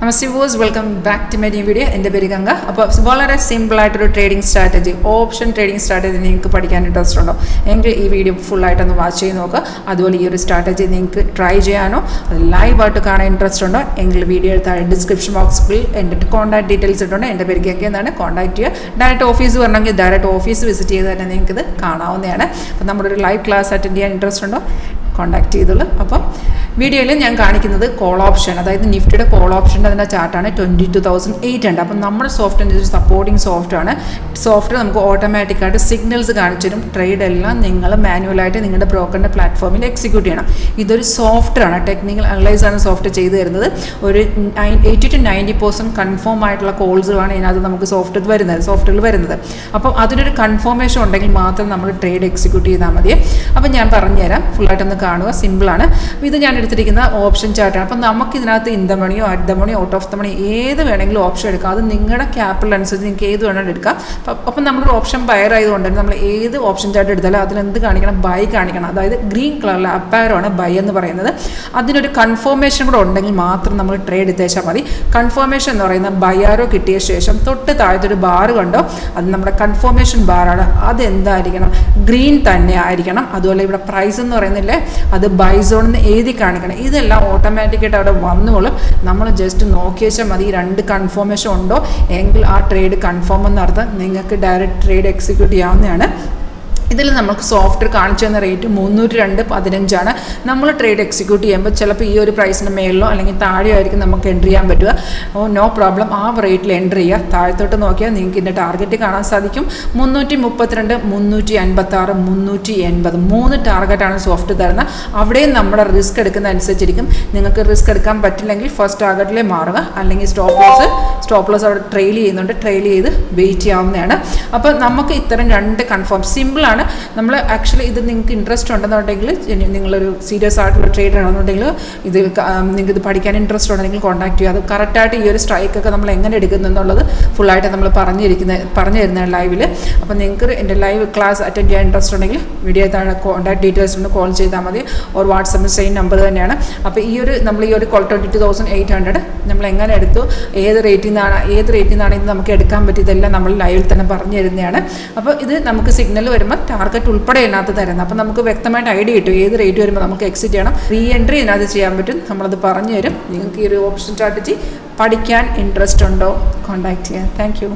Namaste viewers, welcome back to my new video. എൻ്റെ പേര് ഗംഗ. അപ്പോൾ വളരെ സിമ്പിളായിട്ടൊരു trading strategy, option trading strategy നിങ്ങൾക്ക് പഠിക്കാൻ ഇൻട്രസ്റ്റ് ഉണ്ടോ എങ്കിൽ ഈ വീഡിയോ ഫുള്ളായിട്ടൊന്ന് വാച്ച് ചെയ്ത് നോക്കുക. അതുപോലെ ഈ ഒരു സ്ട്രാറ്റജി നിങ്ങൾക്ക് ട്രൈ ചെയ്യാനോ അത് ലൈവായിട്ട് കാണാൻ ഇൻട്രസ്റ്റ് ഉണ്ടോ എങ്കിൽ വീഡിയോ താഴെ ഡിസ്ക്രിപ്ഷൻ ബോക്സിൽ എൻ്റെ കോൺടാക്ട് ഡീറ്റെയിൽസ് ഇട്ടുണ്ട്. എൻ്റെ പേര് ഗംഗ എന്നാണ്. കോൺടാക്ട് ചെയ്യുക. ഡയറക്റ്റ് ഓഫീസ് വരണമെങ്കിൽ ഡയറക്റ്റ് ഓഫീസ് വിസിറ്റ് ചെയ്ത് തന്നെ നിങ്ങൾക്കിത് കാണാവുന്നതാണ്. അപ്പോൾ നമ്മുടെ ഒരു ലൈവ് ക്ലാസ് അറ്റൻഡ് ചെയ്യാൻ ഇൻട്രസ്റ്റ് ഉണ്ടോ കോൺടാക്ട് ചെയ്തോളൂ. അപ്പം വീഡിയോയിൽ ഞാൻ കാണിക്കുന്നത് കോൾ ഓപ്ഷൻ, അതായത് നിഫ്റ്റിയുടെ കോൾ ഓപ്ഷൻ്റെ അതിൻ്റെ ചാർട്ടാണ് 22,800. അപ്പം നമ്മുടെ സോഫ്റ്റ്വെയർ ഒരു സപ്പോർട്ടിങ് സോഫ്റ്റ്വെയർ സോഫ്റ്റ്വെയർ നമുക്ക് ഓട്ടോമാറ്റിക്കായിട്ട് സിഗ്നൽസ് കാണിച്ചു തരും. ട്രേഡ് എല്ലാം നിങ്ങൾ മാനുവലായിട്ട് നിങ്ങളുടെ ബ്രോക്കറിൻ്റെ പ്ലാറ്റ്ഫോമിൽ എക്സിക്യൂട്ട് ചെയ്യണം. ഇതൊരു സോഫ്റ്റ്വെയർ ആണ്, ടെക്നിക്കൽ അനലൈസാണ് സോഫ്റ്റ്വെയർ ചെയ്തു തരുന്നത്. ഒരു 80 to 90% കൺഫേം ആയിട്ടുള്ള കോൾസുകളാണ് ഇതിനകത്ത് നമുക്ക് സോഫ്റ്റ്വെയറിൽ വരുന്നത്. അപ്പം അതിനൊരു കൺഫർമേഷൻ ഉണ്ടെങ്കിൽ മാത്രം നമ്മൾ ട്രേഡ് എക്സിക്യൂട്ട് ചെയ്താൽ മതി. അപ്പം ഞാൻ പറഞ്ഞുതരാം, ഫുള്ളായിട്ടൊന്ന് കാണുക. സിമ്പിളാണ്. ഇത് ഞാൻ എടുത്തിരിക്കുന്ന ഓപ്ഷൻ ചാർട്ടാണ്. അപ്പം നമുക്ക് ഇതിനകത്ത് ഇൻ ദ മണിയോ അറ്റ് ദ മണിയോ ഔട്ട് ഓഫ് ദ മണി ഏത് വേണമെങ്കിലും ഓപ്ഷൻ എടുക്കാം. അത് നിങ്ങളുടെ ക്യാപിറ്റൽ അനുസരിച്ച് നിങ്ങൾക്ക് ഏത് വേണമെങ്കിലും എടുക്കാം. അപ്പം നമ്മളൊരു ഓപ്ഷൻ ബയർ ആയതുകൊണ്ട് തന്നെ നമ്മൾ ഏത് ഓപ്ഷൻ ചാർട്ട് എടുത്താലും അതിലെന്ത് കാണിക്കണം? ബൈ കാണിക്കണം. അതായത് ഗ്രീൻ കളറിലെ അപ്പാരമാണ് ബൈ എന്ന് പറയുന്നത്. അതിനൊരു കൺഫർമേഷൻ കൂടെ ഉണ്ടെങ്കിൽ മാത്രം നമ്മൾ ട്രേഡ് എടുത്തേച്ചാൽ മതി. കൺഫർമേഷൻ എന്ന് പറയുന്ന ബൈ ആരോ കിട്ടിയ ശേഷം തൊട്ട് താഴത്തൊരു ബാർ കണ്ടോ, അത് നമ്മുടെ കൺഫർമേഷൻ ബാറാണ്. അതെന്തായിരിക്കണം? ഗ്രീൻ തന്നെ ആയിരിക്കണം. അതുപോലെ ഇവിടെ പ്രൈസ് എന്ന് പറയുന്നില്ലേ, അത് ബൈ സോൺ എന്ന് എഴുതി കാണിക്കണം. ഇതെല്ലാം ഓട്ടോമാറ്റിക്കായിട്ട് അവിടെ വന്നോളും. നമ്മൾ ജസ്റ്റ് നോക്കി വെച്ചാൽ മതി രണ്ട് കൺഫർമേഷൻ ഉണ്ടോ എങ്കിൽ ആ ട്രേഡ് കൺഫേം എന്നർത്ഥം. നിങ്ങൾക്ക് ഡയറക്റ്റ് ട്രേഡ് എക്സിക്യൂട്ട് ചെയ്യാവുന്നതാണ്. ഇതിൽ നമുക്ക് സോഫ്റ്റ്വെയർ കാണിച്ചു തന്ന റേറ്റ് 302.15 നമ്മൾ ട്രേഡ് എക്സിക്യൂട്ട് ചെയ്യുമ്പോൾ ചിലപ്പോൾ ഈ ഒരു പ്രൈസിൻ്റെ മേളിലോ അല്ലെങ്കിൽ താഴെയോ ആയിരിക്കും നമുക്ക് എൻട്രി ചെയ്യാൻ പറ്റുക. നോ പ്രോബ്ലം, ആ റേറ്റിൽ എൻട്രി ചെയ്യുക. താഴത്തോട്ട് നോക്കിയാൽ നിങ്ങൾക്ക് ഇതിൻ്റെ ടാർഗറ്റ് കാണാൻ സാധിക്കും. 332, 356, 380 3 ടാർഗറ്റാണ് സോഫ്റ്റ് തരുന്നത്. അവിടെയും നമ്മുടെ റിസ്ക് എടുക്കുന്ന അനുസരിച്ചിരിക്കും. നിങ്ങൾക്ക് റിസ്ക് എടുക്കാൻ പറ്റില്ലെങ്കിൽ ഫസ്റ്റ് ടാർഗറ്റിലേ മാറുക, അല്ലെങ്കിൽ സ്റ്റോപ്പ് ലോസ് അവിടെ ട്രെയിൽ ചെയ്യുന്നുണ്ട്, ട്രെയിൽ ചെയ്ത് വെയിറ്റ് ചെയ്യാവുന്നതാണ്. അപ്പോൾ നമുക്ക് ഇത്തരം രണ്ട് കൺഫേം സിമ്പിളാണ്. നമ്മൾ ആക്ച്വലി ഇത് നിങ്ങൾക്ക് ഇൻട്രസ്റ്റ് ഉണ്ടെന്നുണ്ടെങ്കിൽ, നിങ്ങളൊരു സീരിയസ് ആയിട്ടുള്ള ട്രേഡർ ആണെന്നുണ്ടെങ്കിൽ, നിങ്ങൾക്ക് ഇത് പഠിക്കാൻ ഇൻട്രസ്റ്റ് ഉണ്ടെങ്കിൽ കോൺടാക്ട് ചെയ്യുക. അത് കറക്റ്റായിട്ട് ഈ ഒരു സ്ട്രൈക്കൊക്കെ നമ്മൾ എങ്ങനെ എടുക്കുന്നു എന്നുള്ളത് ഫുള്ളായിട്ട് നമ്മൾ പറഞ്ഞു തരുന്ന ലൈവിൽ. അപ്പോൾ നിങ്ങൾക്ക് എൻ്റെ ലൈവ് ക്ലാസ് അറ്റൻഡ് ചെയ്യാൻ ഇൻട്രസ്റ്റ് ഉണ്ടെങ്കിൽ വീഡിയോ താഴെ കോൺടാക്ട് ഡീറ്റെയിൽസ് ഉണ്ട്, കോൾ ചെയ്താൽ മതി. ഓർ വാട്സപ്പിൽ സെയിം നമ്പർ തന്നെയാണ്. അപ്പോൾ നമ്മൾ ഈ ഒരു 22,800 നമ്മൾ എങ്ങനെ എടുത്തു, ഏത് റേറ്റിൽ നിന്നാണ് ഇത് നമുക്ക് എടുക്കാൻ പറ്റിയതെല്ലാം നമ്മൾ ലൈവിൽ തന്നെ പറഞ്ഞു തരുന്നതാണ്. അപ്പോൾ ഇത് നമുക്ക് സിഗ്നൽ വരുമ്പോൾ ടാർഗറ്റ് ഉൾപ്പെടെ ഇതിനകത്ത് തരുന്നത്. അപ്പം നമുക്ക് വ്യക്തമായിട്ട് ഐഡിയ കിട്ടും ഏത് റേറ്റ് വരുമ്പോൾ നമുക്ക് എക്സിറ്റ് ചെയ്യണം. റീ എൻട്രി ഇതിനകത്ത് ചെയ്യാൻ പറ്റും. നമ്മളത് പറഞ്ഞു തരും. നിങ്ങൾക്ക് ഈ ഒരു ഓപ്ഷൻ സ്ട്രാറ്റജി പഠിക്കാൻ ഇൻട്രസ്റ്റ് ഉണ്ടോ കോൺടാക്ട് ചെയ്യാം. Thank you.